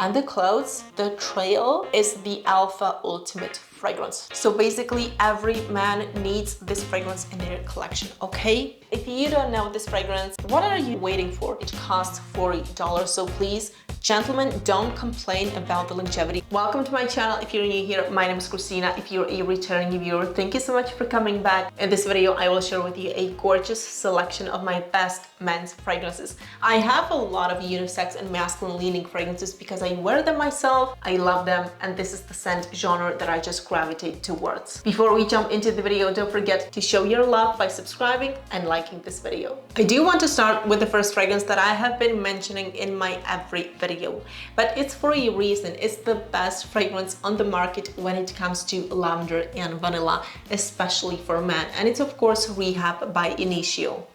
and the clothes, the trail is the alpha ultimate fragrance. So basically every man needs this fragrance in their collection, okay? If you don't know this fragrance, what are you waiting for? It costs $40, so please, gentlemen, don't complain about the longevity. Welcome to my channel. If you're new here, my name is Kristina. If you're a returning viewer, thank you so much for coming back. In this video, I will share with you a gorgeous selection of my best men's fragrances. I have a lot of unisex and masculine leaning fragrances because I wear them myself, I love them, and this is the scent genre that I just gravitate towards. Before we jump into the video, don't forget to show your love by subscribing and liking this video. I do want to start with the first fragrance that I have been mentioning in my every video, but it's for a reason. It's the best fragrance on the market when it comes to lavender and vanilla, especially for men, and it's of course Rehab by Initio.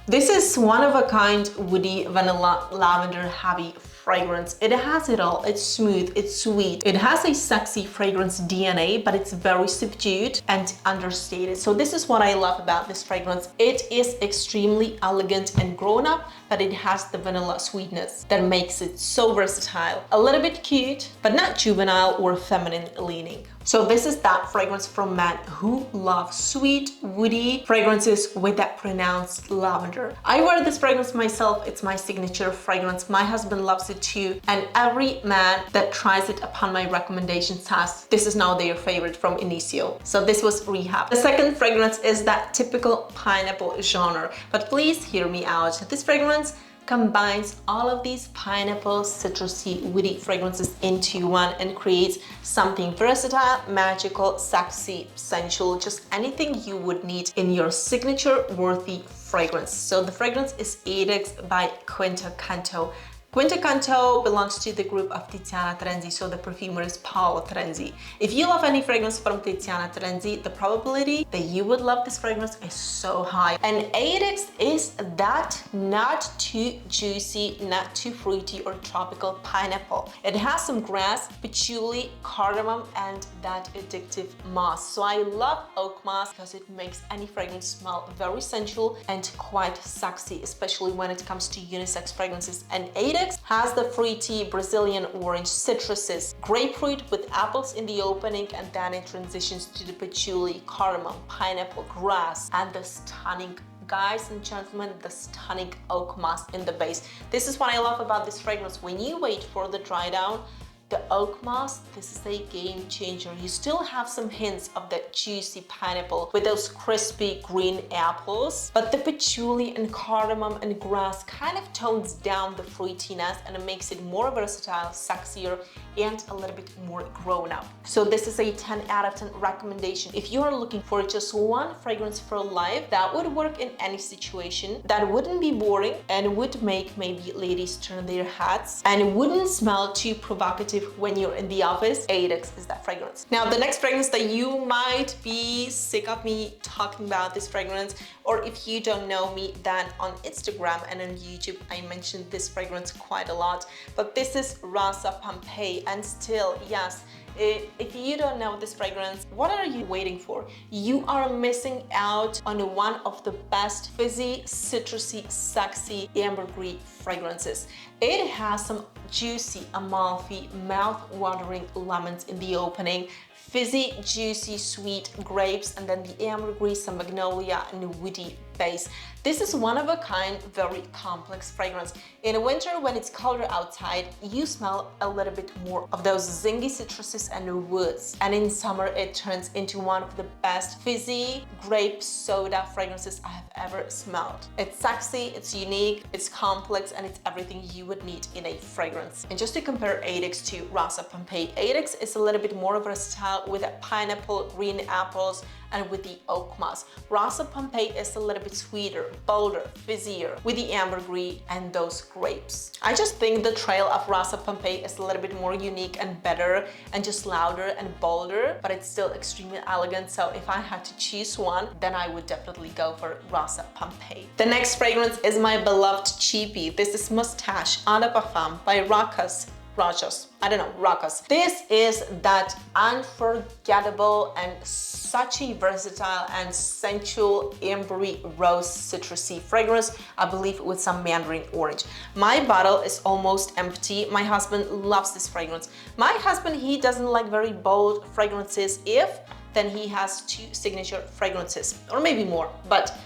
This is one of a kind woody vanilla lavender heavy fragrance. It has it all. It's smooth, it's sweet. It has a sexy fragrance DNA, but it's very subdued and understated. So this is what I love about this fragrance. It is extremely elegant and grown up, but it has the vanilla sweetness that makes it so versatile. A little bit cute, but not juvenile or feminine leaning. So this is that fragrance for men who love sweet, woody fragrances with that pronounced lavender. I wear this fragrance myself. It's my signature fragrance. My husband loves it too. And every man that tries it upon my recommendation says this is now their favorite from Initio. So this was Rehab. The second fragrance is that typical pineapple genre. But please hear me out. This fragrance combines all of these pineapple, citrusy, woody fragrances into one and creates something versatile, magical, sexy, sensual, just anything you would need in your signature worthy fragrance. So the fragrance is Adux by Canto. Canto belongs to the group of Tiziana Terenzi, so the perfumer is Terenzi. If you love any fragrance from Tiziana Terenzi, the probability that you would love this fragrance is so high. And Adux is that not too juicy, not too fruity or tropical pineapple. It has some grass, patchouli, cardamom, and that addictive moss. So I love oak moss because it makes any fragrance smell very sensual and quite sexy, especially when it comes to unisex fragrances. And Adux has the fruity Brazilian orange citruses, grapefruit with apples in the opening, and then it transitions to the patchouli, cardamom, pineapple, grass, and the stunning, guys and gentlemen, the stunning oak moss in the base. This is what I love about this fragrance. When you wait for the dry down, the oak moss, this is a game changer. You still have some hints of that juicy pineapple with those crispy green apples, but the patchouli and cardamom and grass kind of tones down the fruitiness and it makes it more versatile, sexier, and a little bit more grown up. So this is a 10 out of 10 recommendation. If you are looking for just one fragrance for life that would work in any situation, that wouldn't be boring and would make maybe ladies turn their heads and wouldn't smell too provocative when you're in the office, Adux is that fragrance. Now, the next fragrance that you might be sick of me talking about this fragrance, or if you don't know me, then on Instagram and on YouTube, I mentioned this fragrance quite a lot, but this is Rosso Pompei. And still, yes, if you don't know this fragrance, what are you waiting for? You are missing out on one of the best fizzy, citrusy, sexy ambergris fragrances. It has some juicy, amalfi, mouth-watering lemons in the opening, fizzy, juicy, sweet grapes, and then the ambergris, some magnolia, and woody base. This is one of a kind, very complex fragrance. In winter, when it's colder outside, you smell a little bit more of those zingy citruses and woods. And in summer, it turns into one of the best fizzy grape soda fragrances I have ever smelled. It's sexy, it's unique, it's complex, and it's everything you would need in a fragrance. And just to compare Adux to Rosso Pompei, Adux is a little bit more versatile with a pineapple, green apples, and with the oak moss. Rosso Pompei is a little bit sweeter, bolder, fizzier with the ambergris and those grapes. I just think the trail of Rosso Pompei is a little bit more unique and better and just louder and bolder, but it's still extremely elegant. So if I had to choose one, then I would definitely go for Rosso Pompei. The next fragrance is my beloved CHEAPIE. This is Moustache Eau de Parfum by Rochas. Rochas. I don't know, Rochas. This is that unforgettable and such a versatile and sensual Ambre rose citrusy fragrance, I believe with some mandarin orange. My bottle is almost empty. My husband loves this fragrance. My husband, he doesn't like very bold fragrances. If, then he has 2 signature fragrances, or maybe more, but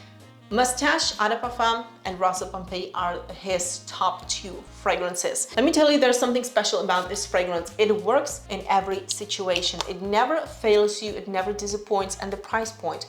Moustache, Eau de Parfum, and Rosso Pompei are his top 2 fragrances. Let me tell you, there's something special about this fragrance. It works in every situation. It never fails you, it never disappoints, and the price point,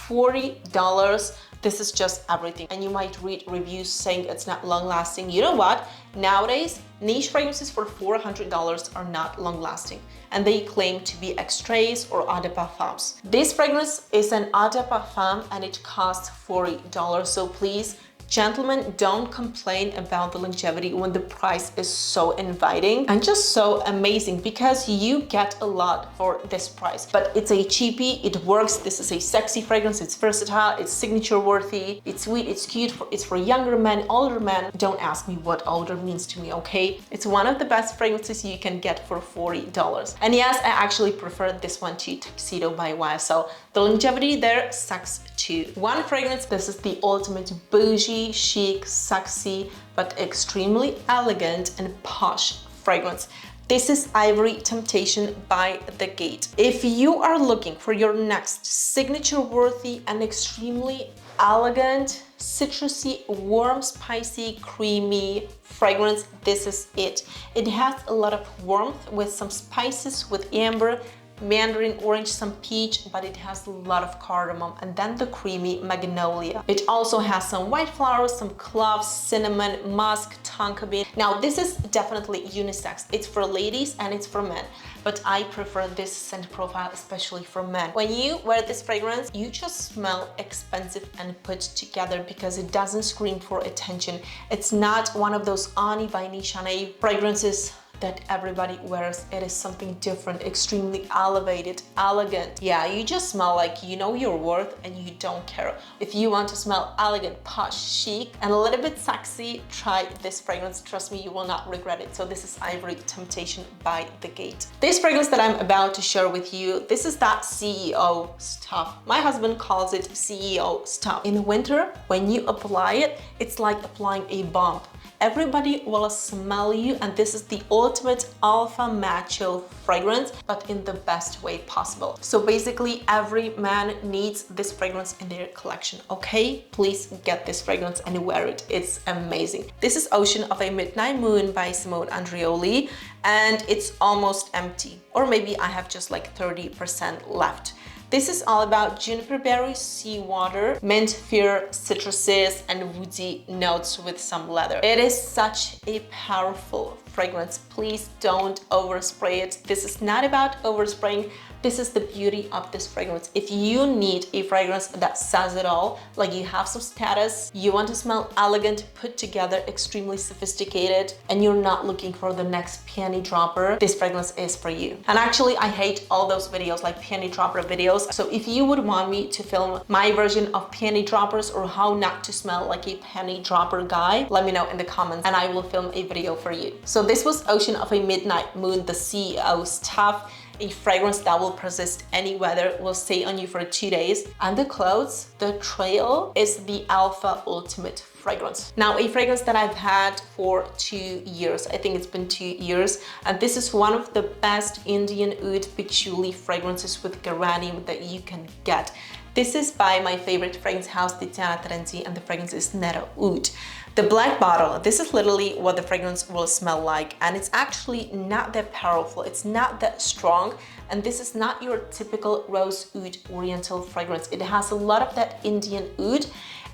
$40. This is just everything. And you might read reviews saying it's not long lasting. You know what? Nowadays, niche fragrances for $400 are not long lasting, and they claim to be extraits or eau de parfums. This fragrance is an eau de parfum and it costs $40. So please, gentlemen, don't complain about the longevity when the price is so inviting and just so amazing, because you get a lot for this price. But it's a cheapie, it works. This is a sexy fragrance, it's versatile, it's signature worthy, it's sweet, it's cute, it's for younger men, older men. Don't ask me what older means to me, okay? It's one of the best fragrances you can get for $40. And yes, I actually prefer this one to Tuxedo by YSL. The longevity there sucks too. One fragrance, this is the ultimate bougie, chic, sexy, but extremely elegant and posh fragrance. This is Ivory Temptation by The Gate. If you are looking for your next signature-worthy and extremely elegant, citrusy, warm, spicy, creamy fragrance, this is it. It has a lot of warmth with some spices, with amber, mandarin orange, some peach, but it has a lot of cardamom, and then the creamy magnolia. It also has some white flowers, some cloves, cinnamon, musk, tonka bean. Now this is definitely unisex. It's for ladies and it's for men, but I prefer this scent profile especially for men. When you wear this fragrance, you just smell expensive and put together because it doesn't scream for attention. It's not one of those Ani by Chanel fragrances that everybody wears. It is something different, extremely elevated, elegant. Yeah, you just smell like you know your worth and you don't care. If you want to smell elegant, posh, chic, and a little bit sexy, try this fragrance. Trust me, you will not regret it. So this is Ivory Temptation by The Gate. This fragrance that I'm about to share with you, this is that CEO stuff. My husband calls it CEO stuff. In winter, when you apply it, it's like applying a bomb. Everybody will smell you, and this is the ultimate alpha macho fragrance, but in the best way possible. So basically, every man needs this fragrance in their collection, okay? Please get this fragrance and wear it. It's amazing. This is Ocean of a Midnight Moon by Simone Andreoli, and it's almost empty. Or maybe I have just like 30% left. This is all about juniper berry, seawater, mint, fir, citruses, and woody notes with some leather. It is such a powerful fragrance. Please don't overspray it. This is not about overspraying. This is the beauty of this fragrance. If you need a fragrance that says it all, like you have some status, you want to smell elegant, put together, extremely sophisticated, and you're not looking for the next panty dropper, this fragrance is for you. And actually, I hate all those videos, like panty dropper videos. So if you would want me to film my version of panty droppers or how not to smell like a panty dropper guy, let me know in the comments and I will film a video for you. So this was Ocean of a Midnight Moon, the CEO stuff. A fragrance that will persist any weather, will stay on you for 2 days. And the clothes, the trail is the Alpha Ultimate fragrance. Now, a fragrance that I've had for 2 years. I think it's been 2 years. And this is one of the best Indian oud patchouli fragrances with geranium that you can get. This is by my favorite fragrance house, Tiziana Terenzi, and the fragrance is Nero Oud. The black bottle, this is literally what the fragrance will smell like, and it's actually not that powerful, it's not that strong, and this is not your typical rose oud oriental fragrance. It has a lot of that Indian oud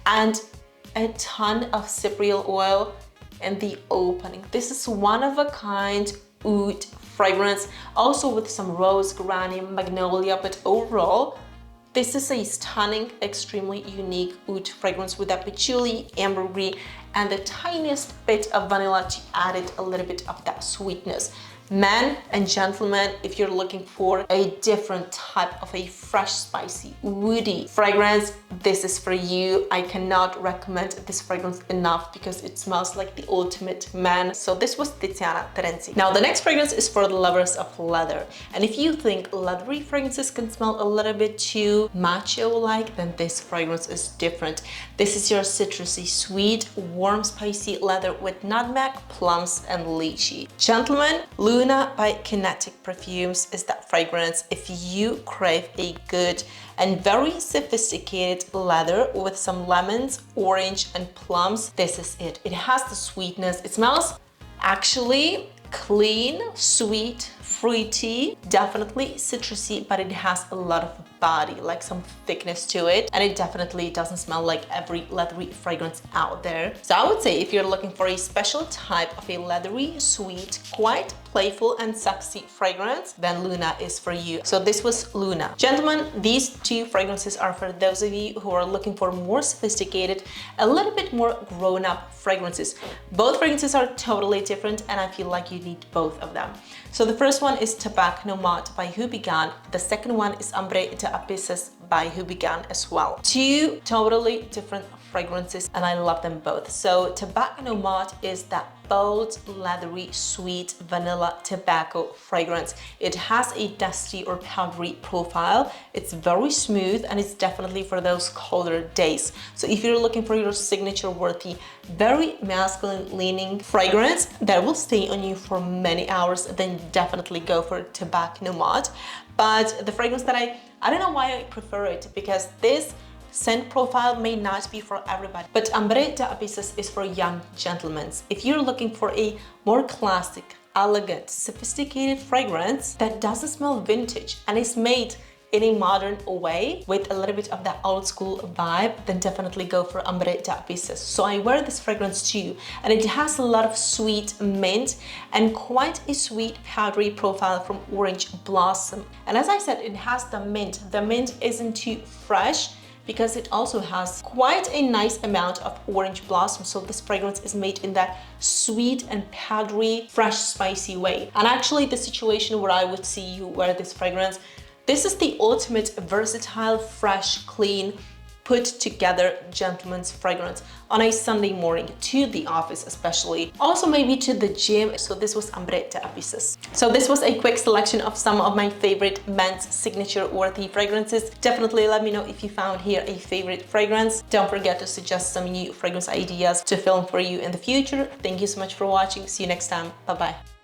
and a ton of cypriol oil in the opening. This is one of a kind oud fragrance, also with some rose, geranium, magnolia, but overall, this is a stunning, extremely unique oud fragrance with that patchouli, ambergris, and the tiniest bit of vanilla to add it a little bit of that sweetness. Men and gentlemen, if you're looking for a different type of a fresh, spicy, woody fragrance, this is for you. I cannot recommend this fragrance enough because it smells like the ultimate man. So this was Tiziana Terenzi. Now the next fragrance is for the lovers of leather. And if you think leathery fragrances can smell a little bit too macho-like, then this fragrance is different. This is your citrusy, sweet, warm, spicy leather with nutmeg, plums, and lychee. Gentlemen, Luna by Kinetic Perfumes is that fragrance. If you crave a good and very sophisticated leather with some lemons, orange, and plums, this is it. It has the sweetness. It smells actually clean, sweet, fruity, definitely citrusy, but it has a lot of body, like some thickness to it, and it definitely doesn't smell like every leathery fragrance out there. So I would say if you're looking for a special type of a leathery, sweet, quite playful and sexy fragrance, then Luna is for you. So this was Luna. Gentlemen, these two fragrances are for those of you who are looking for more sophisticated, a little bit more grown-up fragrances. Both fragrances are totally different and I feel like you need both of them. So the first one is Tabac Nomade by Houbigant. The second one is Ambre de Abysses by Houbigant as well. Two totally different fragrances and I love them both. So Tabac Nomade is that bold, leathery, sweet vanilla tobacco fragrance. It has a dusty or powdery profile. It's very smooth and it's definitely for those colder days. So if you're looking for your signature worthy, very masculine leaning fragrance that will stay on you for many hours, then definitely go for Tabac Nomade. But the fragrance that I don't know why I prefer it, because this scent profile may not be for everybody, but Ambre de Abysses is for young gentlemen. If you're looking for a more classic, elegant, sophisticated fragrance that doesn't smell vintage and is made in a modern way with a little bit of that old school vibe, then definitely go for Ambre de Abysses. So I wear this fragrance too, and it has a lot of sweet mint and quite a sweet powdery profile from orange blossom. And as I said, it has the mint. The mint isn't too fresh, because it also has quite a nice amount of orange blossom. So this fragrance is made in that sweet and powdery, fresh, spicy way. And actually the situation where I would see you wear this fragrance, this is the ultimate versatile, fresh, clean, put together gentleman's fragrance on a Sunday morning to the office, especially. Also maybe to the gym. So this was Ambre de Abysses. So this was a quick selection of some of my favorite men's signature worthy fragrances. Definitely let me know if you found here a favorite fragrance. Don't forget to suggest some new fragrance ideas to film for you in the future. Thank you so much for watching. See you next time. Bye-bye.